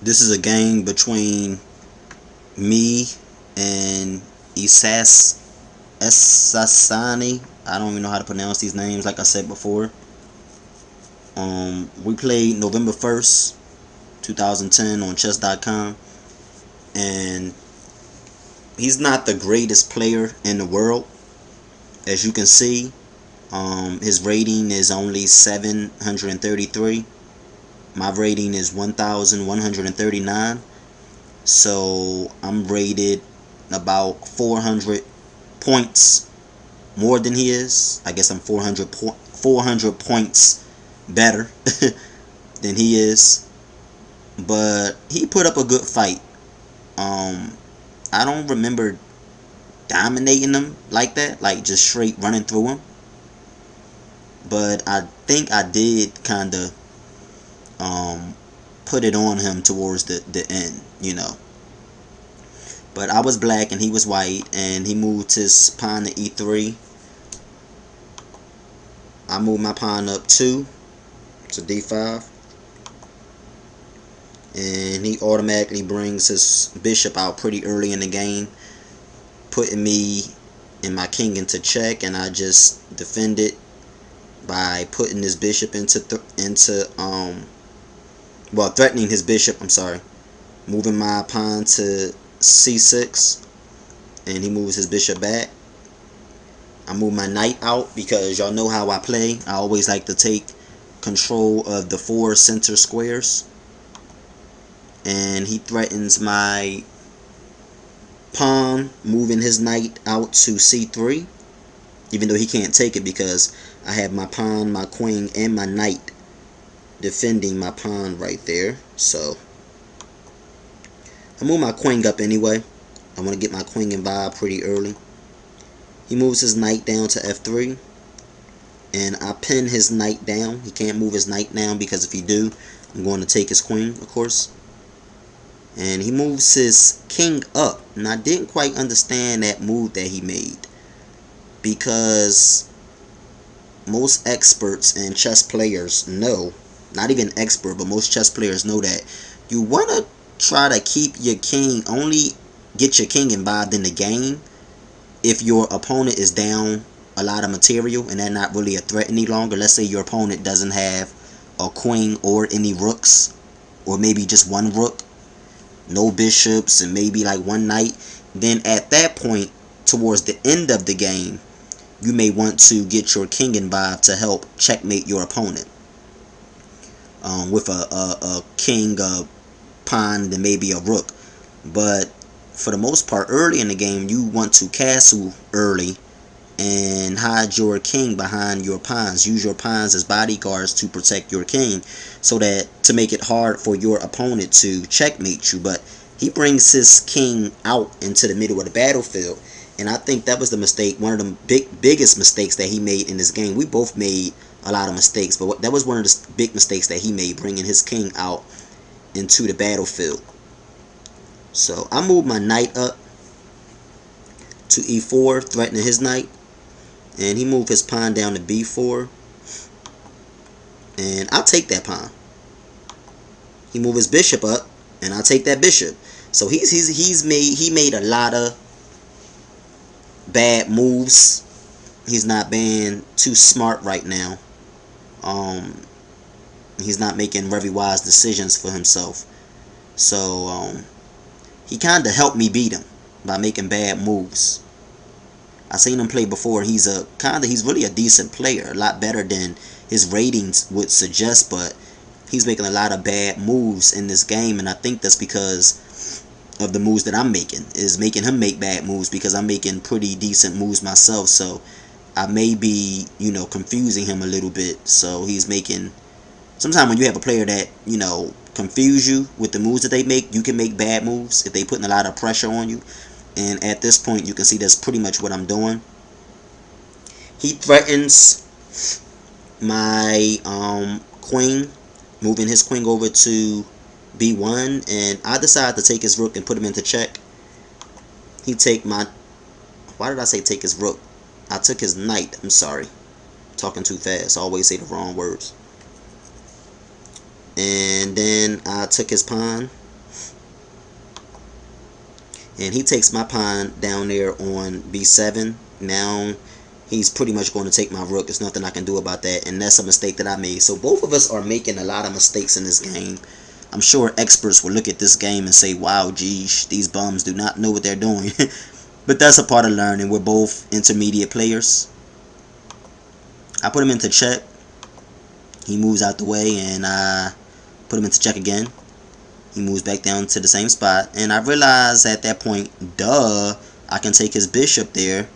This is a game between me and essassani. I don't even know how to pronounce these names, like I said before. We played November 1st, 2010 on chess.coom, and he's not the greatest player in the world. As you can see, his rating is only 733. My rating is 1,139. So I'm rated about 400 points more than he is. I guess I'm 400 points better than he is. But he put up a good fight. I don't remember dominating him like that, like just straight running through him. But I think I did kind of put it on him towards the end, you know. But I was black and he was white, and he moved his pawn to e3. I moved my pawn up 2 to d5, and he automatically brings his bishop out pretty early in the game, putting me and my king into check, and I just defended by putting his bishop into threatening his bishop, I'm sorry, moving my pawn to c6, and he moves his bishop back. I move my knight out because y'all know how I play. I always like to take control of the 4 center squares, and he threatens my pawn, moving his knight out to c3, even though he can't take it because I have my pawn, my queen, and my knight defending my pawn right there. So I move my queen up anyway. I want to get my queen involved pretty early. He moves his knight down to f3, and I pin his knight down. He can't move his knight down because if he do, I'm going to take his queen, of course. And he moves his king up, and I didn't quite understand that move that he made, because most experts and chess players know, not even expert, but most chess players know that you want to try to keep your king, only get your king involved in the game if your opponent is down a lot of material and they're not really a threat any longer. Let's say your opponent doesn't have a queen or any rooks, or maybe just one rook, no bishops, and maybe like one knight. Then at that point, towards the end of the game, you may want to get your king involved to help checkmate your opponent with a king, a pawn, then maybe a rook. But for the most part, early in the game, you want to castle early and hide your king behind your pawns. Use your pawns as bodyguards to protect your king, so that to make it hard for your opponent to checkmate you. But he brings his king out into the middle of the battlefield, and I think that was the mistake, one of the biggest mistakes that he made in this game. We both made a lot of mistakes, but that was one of the big mistakes that he made, bringing his king out into the battlefield. So I moved my knight up to e4, threatening his knight, and he moved his pawn down to b4, and I'll take that pawn. He moved his bishop up, and I'll take that bishop. So he made a lot of bad moves. He's not being too smart right now. He's not making very wise decisions for himself. So he kind of helped me beat him by making bad moves. I seen him play before. He's really a decent player, a lot better than his ratings would suggest, but he's making a lot of bad moves in this game, and I think that's because of the moves that I'm making, is making him make bad moves, because I'm making pretty decent moves myself. So I may be, confusing him a little bit. So he's making, sometimes when you have a player that, confuse you with the moves that they make, you can make bad moves if they putting a lot of pressure on you. And at this point, you can see that's pretty much what I'm doing. He threatens my queen, moving his queen over to b1, and I decide to take his rook and put him into check. He take my, why did I say take his rook? I took his knight. I'm sorry, talking too fast. I always say the wrong words. And then I took his pawn, and he takes my pawn down there on b7. Now he's pretty much going to take my rook. There's nothing I can do about that, and that's a mistake that I made. So both of us are making a lot of mistakes in this game. I'm sure experts will look at this game and say, wow, geez, these bums do not know what they're doing. But that's a part of learning. We're both intermediate players. I put him into check. He moves out the way, and I put him into check again. He moves back down to the same spot, and I realize at that point, duh, I can take his bishop there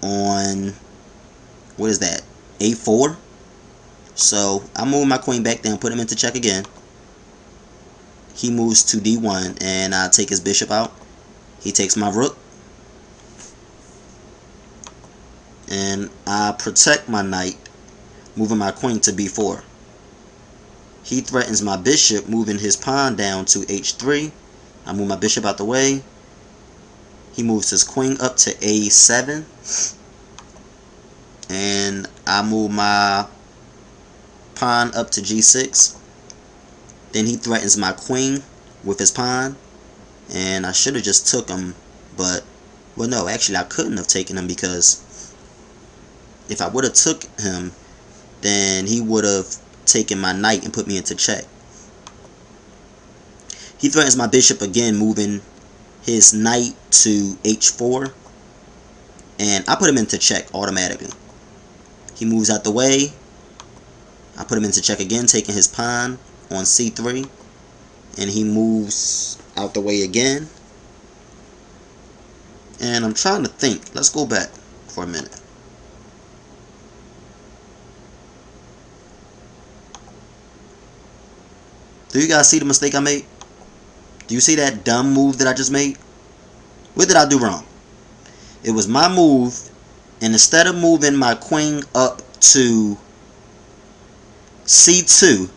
on, what is that, a4. So I move my queen back down, put him into check again. He moves to d1, and I take his bishop out. He takes my rook, and I protect my knight, moving my queen to b4. He threatens my bishop, moving his pawn down to h3. I move my bishop out the way. He moves his queen up to a7. And I move my pawn up to g6. Then he threatens my queen with his pawn. And I should have just took him, but, well, no, actually I couldn't have taken him, because if I would have took him, then he would have taken my knight and put me into check. He threatens my bishop again, moving his knight to h4, and I put him into check automatically. He moves out the way. I put him into check again, taking his pawn on c3, and he moves out the way again. And I'm trying to think. Let's go back for a minute. Do you guys see the mistake I made? Do you see that dumb move that I just made? What did I do wrong? It was my move, and instead of moving my queen up to c2,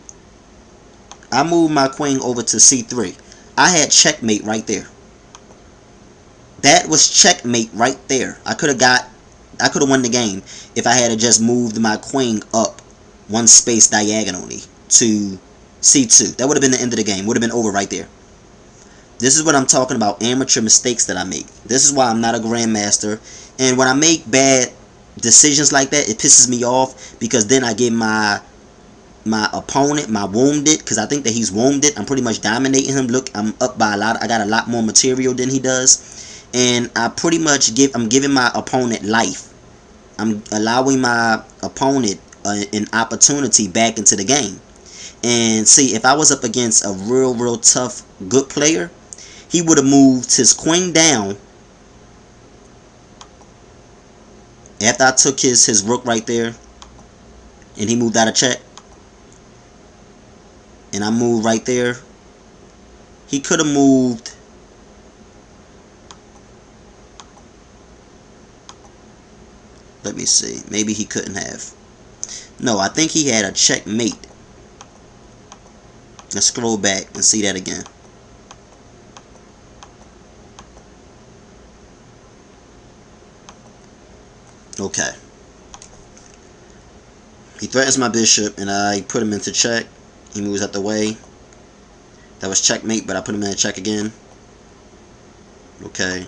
I moved my queen over to c3. I had checkmate right there. That was checkmate right there. I could have won the game if I had just moved my queen up one space diagonally to c2. That would have been the end of the game. Would have been over right there. This is what I'm talking about, amateur mistakes that I make. This is why I'm not a grandmaster. And when I make bad decisions like that, it pisses me off, because then I give my opponent, my wounded, because I think that he's wounded. I'm pretty much dominating him. Look, I'm up by a lot. I got a lot more material than he does. And I pretty much I'm giving my opponent life. I'm allowing my opponent an opportunity back into the game. And see, if I was up against a real tough, good player, he would have moved his queen down after I took his rook right there, and he moved out of check, and I moved right there. He could have moved, let me see, maybe he couldn't have. No, I think he had a checkmate. Let's scroll back and see that again. Okay. He threatens my bishop, and I put him into check. He moves out the way. That was checkmate, but I put him in check again. Okay.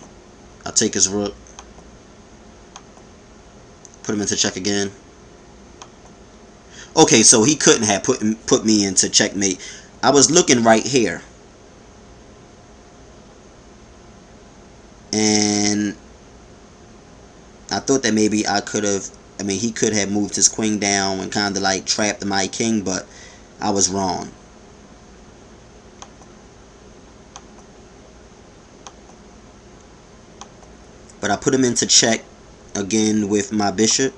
I take his rook. Put him into check again. Okay, so he couldn't have put me into checkmate. I was looking right here, and I thought that maybe I could have, he could have moved his queen down and kind of like trapped my king, but I was wrong. But I put him into check again with my bishop.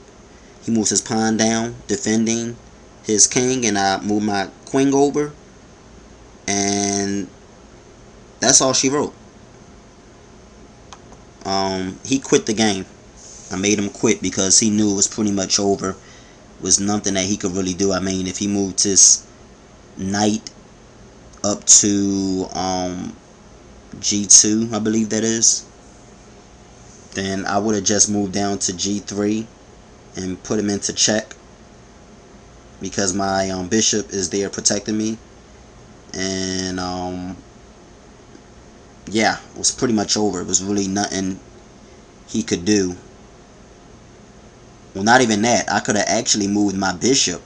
He moves his pawn down, defending his king, and I move my queen over. And that's all she wrote. He quit the game. I made him quit because he knew it was pretty much over. It was nothing that he could really do. If he moved his knight up to g2, I believe that is, then I would have just moved down to g3 and put him into check, because my bishop is there protecting me. And yeah, it was pretty much over. It was really nothing he could do. Well, not even that. I could have actually moved my bishop.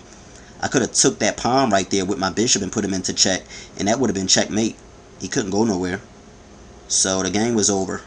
I could have took that pawn right there with my bishop and put him into check, and that would have been checkmate. He couldn't go nowhere. So the game was over.